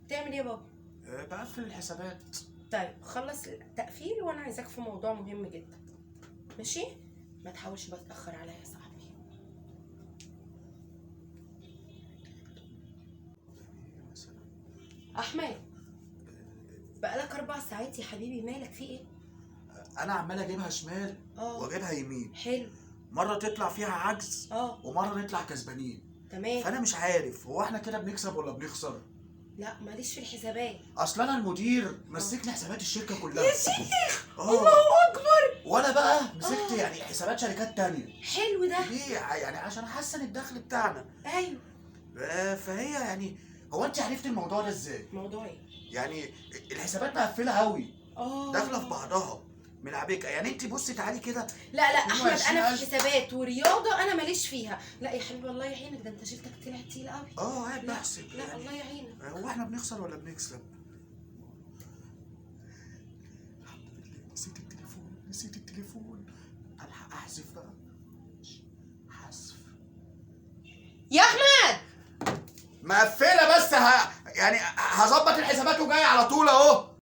تعمل ايه يا بابا؟ بقفل الحسابات. طيب خلص التقفيل وانا عايزاك في موضوع مهم جدا، ماشي؟ ما تحاولش بقى تتاخر عليا يا صاحبي. احمد، بقالك 4 ساعات يا حبيبي، مالك في ايه؟ انا عمال اجيبها شمال واجيبها يمين، حلو. مره تطلع فيها عجز ومره نطلع كسبانين. تمام. فانا مش عارف هو احنا كده بنكسب ولا بنخسر. لا ماليش في الحسابات. اصل انا المدير مسكني حسابات الشركه كلها. يا شيخ الله اكبر. وانا بقى مسكت يعني حسابات شركات تانية. حلو ده. ليه؟ يعني عشان احسن الدخل بتاعنا. ايوه. فهي يعني هو انت عرفت الموضوع ده ازاي؟ موضوع ايه؟ يعني الحسابات مقفله قوي، اه داخله في بعضها من عبيكه. يعني انت بصي تعالي كده. لا احمد، انا في 22,000. حسابات ورياضه انا ماليش فيها. لا يا حبيبي الله يعينك، ده انت شيلتك طلعت تقيله قوي. قاعد لا بحسب. لا يعني الله يعينك. هو احنا بنخسر ولا بنكسب؟ الحمد لله. نسيت التليفون. الحق احذف بقى. حذف. يا احمد مقفله بس يعني هظبط الحسابات وجاي على طول اهو.